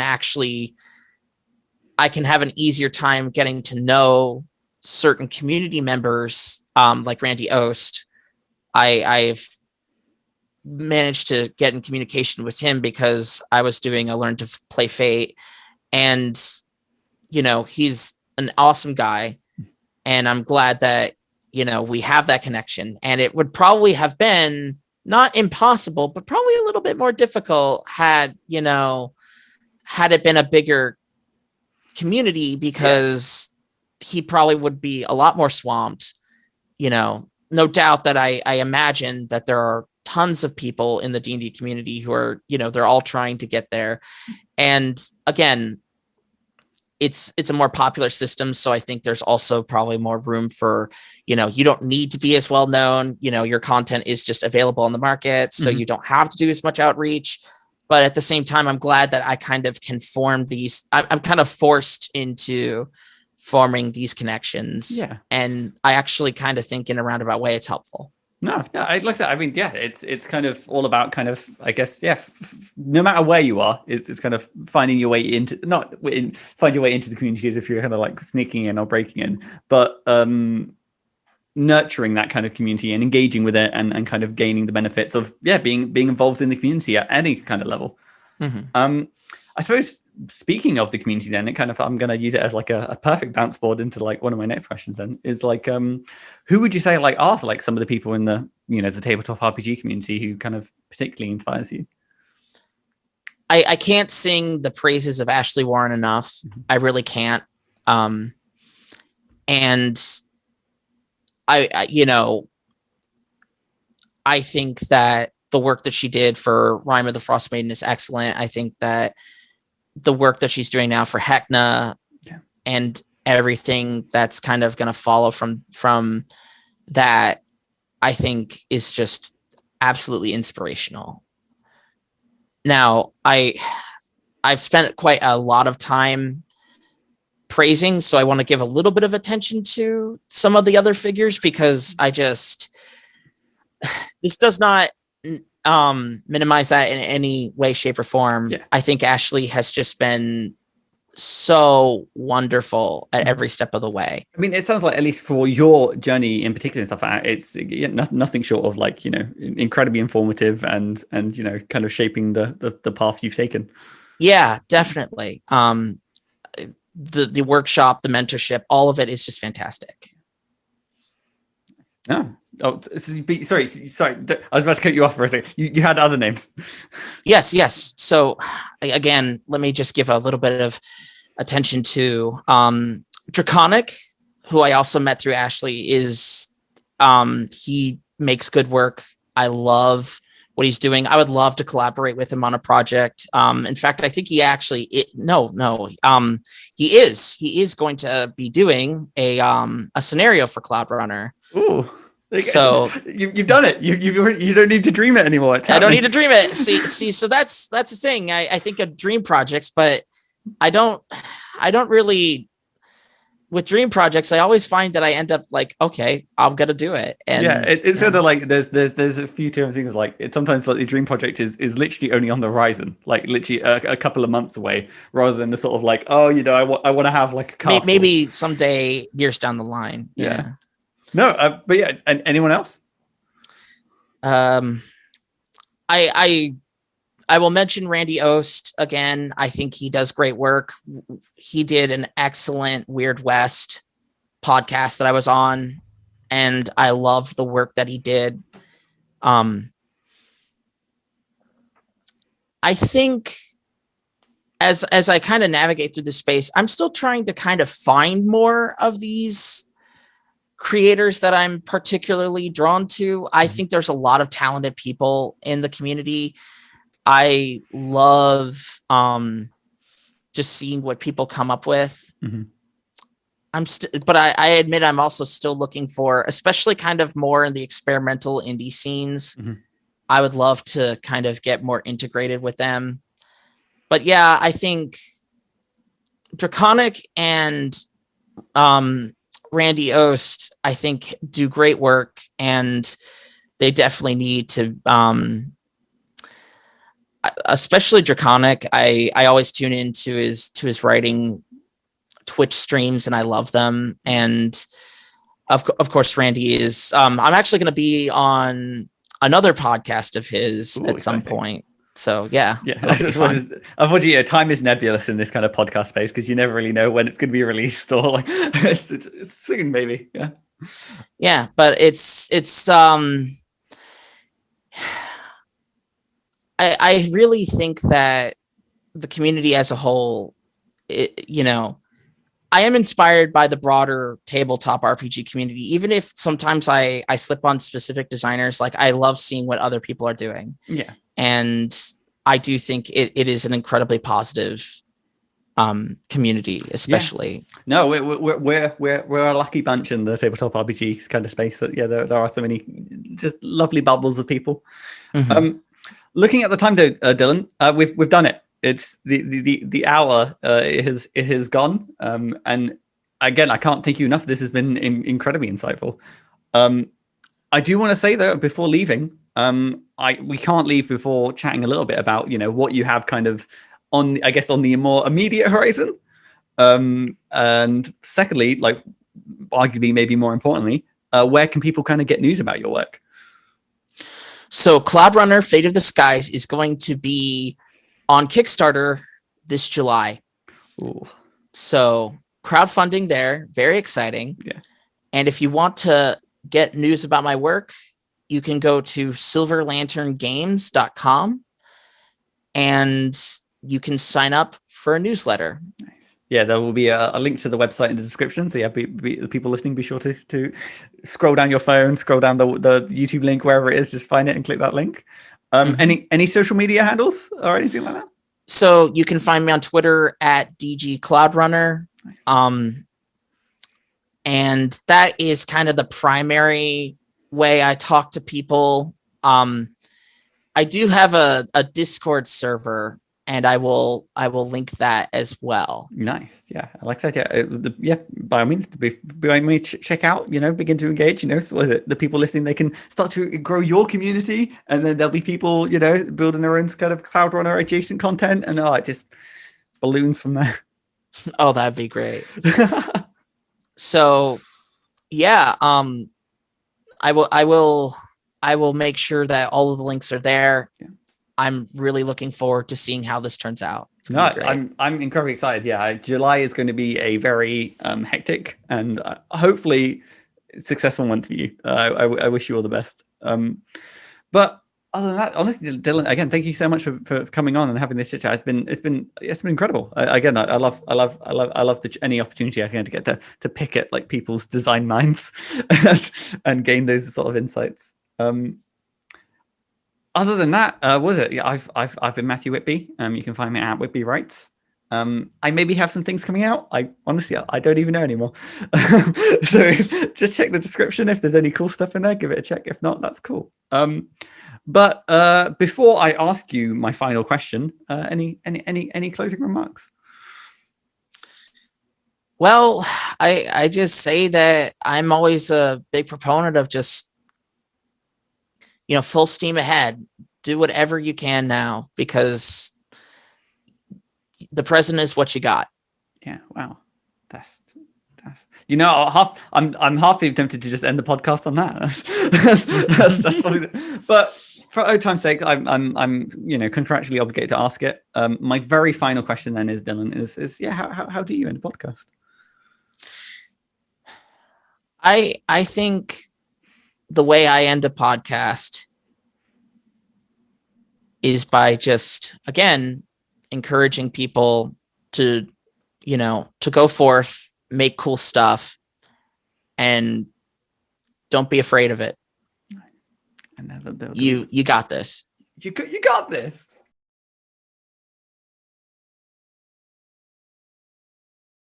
Speaker 2: have an easier time getting to know certain community members, like Randy Ost. I've managed to get in communication with him because I was doing a Learn to Play Fate, and he's an awesome guy, and I'm glad that we have that connection. And it would probably have been not impossible, but probably a little bit more difficult had it been a bigger community, because he probably would be a lot more swamped. No doubt that I imagine that there are tons of people in the D&D community who are, they're all trying to get there. And again, it's a more popular system. So I think there's also probably more room for, you don't need to be as well known, your content is just available on the market. So you don't have to do as much outreach. But at the same time, I'm glad that I kind of can form these. I'm kind of forced into forming these connections.
Speaker 1: Yeah.
Speaker 2: And I actually kind of think in a roundabout way it's helpful.
Speaker 1: No, I like that. I mean, yeah, it's kind of all about kind of, I guess, no matter where you are, it's kind of finding your way into, find your way into the communities if you're kind of like sneaking in or breaking in, but nurturing that kind of community and engaging with it, and kind of gaining the benefits of being involved in the community at any kind of level. I suppose, speaking of the community, then I'm going to use it as like a perfect bounce board into like one of my next questions. Then is like, who would you say like are like some of the people in the the tabletop RPG community who kind of particularly inspires you?
Speaker 2: I can't sing the praises of Ashley Warren enough. I really can't. And I think that the work that she did for Rime of the Frost Maiden is excellent. I think that the work that she's doing now for Heckna and everything that's kind of going to follow from that I think is just absolutely inspirational. Now, I've spent quite a lot of time praising, so I want to give a little bit of attention to some of the other figures, because this does not minimize that in any way, shape, or form.
Speaker 1: Yeah.
Speaker 2: I think Ashley has just been so wonderful at every step of the way.
Speaker 1: I mean, it sounds like, at least for your journey in particular and stuff like that, it's nothing short of like, incredibly informative and kind of shaping the path you've taken.
Speaker 2: Yeah, definitely. The workshop, the mentorship, all of it is just fantastic.
Speaker 1: Oh, sorry. I was about to cut you off for a second. You had other names.
Speaker 2: Yes. So again, let me just give a little bit of attention to Draconic, who I also met through Ashley. He makes good work. I love what he's doing. I would love to collaborate with him on a project. In fact, I think he actually he is going to be doing a scenario for Cloudrunner.
Speaker 1: Ooh.
Speaker 2: So
Speaker 1: you've done it. You don't need to dream it anymore.
Speaker 2: I don't need to dream it. See. So that's the thing. I think of dream projects, but I don't really. With dream projects, I always find that I end up like, okay, I'm gonna do it. And
Speaker 1: it's sort of like there's a few different things. Like sometimes like the dream project is literally only on the horizon, like literally a couple of months away, rather than the sort of like, oh, I want to have like a castle.
Speaker 2: Maybe someday, years down the line. Yeah.
Speaker 1: No, but yeah, and anyone else?
Speaker 2: I will mention Randy Ost again. I think he does great work. He did an excellent Weird West podcast that I was on, and I loved the work that he did. I think as I kind of navigate through the space, I'm still trying to kind of find more of these creators that I'm particularly drawn to. I think there's a lot of talented people in the community. I love just seeing what people come up with.
Speaker 1: Mm-hmm.
Speaker 2: But I admit I'm also still looking for, especially kind of more in the experimental indie scenes.
Speaker 1: Mm-hmm.
Speaker 2: I would love to kind of get more integrated with them. But yeah, I think Draconic and Randy Ost, I think, do great work, and they definitely need to. Especially Draconic, I always tune into his writing Twitch streams, and I love them. And of course, Randy is. I'm actually going to be on another podcast of his at some point. So yeah.
Speaker 1: Unfortunately, time is nebulous in this kind of podcast space, because you never really know when it's going to be released, or like it's soon, maybe.
Speaker 2: Yeah, but it's I really think that the community as a whole, I am inspired by the broader tabletop RPG community, even if sometimes I slip on specific designers. Like, I love seeing what other people are doing.
Speaker 1: Yeah.
Speaker 2: And I do think it is an incredibly positive community, especially.
Speaker 1: Yeah. No, we're a lucky bunch in the tabletop RPG kind of space. That there are so many just lovely bubbles of people.
Speaker 2: Mm-hmm.
Speaker 1: Looking at the time though, Dylan, we've done it. It's the hour. It has gone. And again, I can't thank you enough. This has been incredibly insightful. I do want to say though, before leaving, we can't leave before chatting a little bit about what you have kind of on the more immediate horizon. And secondly, like arguably maybe more importantly, where can people kind of get news about your work?
Speaker 2: So Cloudrunner Fate of the Skies is going to be on Kickstarter this July.
Speaker 1: Ooh.
Speaker 2: So crowdfunding there, very exciting.
Speaker 1: Yeah.
Speaker 2: And if you want to get news about my work, you can go to silverlanterngames.com and you can sign up for a newsletter.
Speaker 1: Nice. Yeah, there will be a link to the website in the description. So yeah, the people listening, be sure to scroll down your phone, scroll down the YouTube link, wherever it is, just find it and click that link. Any social media handles or anything like that?
Speaker 2: So you can find me on Twitter at DG Cloudrunner. And that is kind of the primary way I talk to people. I do have a Discord server, and I will link that as well.
Speaker 1: Nice. Yeah, I like that. Yeah, by all means, check out, begin to engage, so the people listening, they can start to grow your community, and then there'll be people, building their own kind of Cloudrunner adjacent content, and it just balloons from there.
Speaker 2: Oh, that'd be great. So yeah, I will make sure that all of the links are there. Yeah. I'm really looking forward to seeing how this turns out. It's gonna be great.
Speaker 1: I'm incredibly excited. Yeah, July is going to be a very hectic and hopefully successful one for you. I wish you all the best. But other than that, honestly, Dylan, again, thank you so much for coming on and having this chit chat. It's been incredible. Again, I love any opportunity I can to get to pick at like people's design minds and gain those sort of insights. Other than that, I've been Matthew Whitby. You can find me at Whitby Writes. I maybe have some things coming out. I honestly don't even know anymore. So just check the description. If there's any cool stuff in there, give it a check. If not, that's cool. But before I ask you my final question, any closing remarks?
Speaker 2: Well, I just say that I'm always a big proponent of just, full steam ahead. Do whatever you can now, because the present is what you got.
Speaker 1: Yeah. Wow. That's I'm half tempted to just end the podcast on that. That's funny. But for old time's sake, I'm contractually obligated to ask it. My very final question then is, Dylan, is how do you end a podcast?
Speaker 2: I think the way I end a podcast is by just, again, encouraging people to go forth, make cool stuff, and don't be afraid of it. You got this.
Speaker 1: You got this.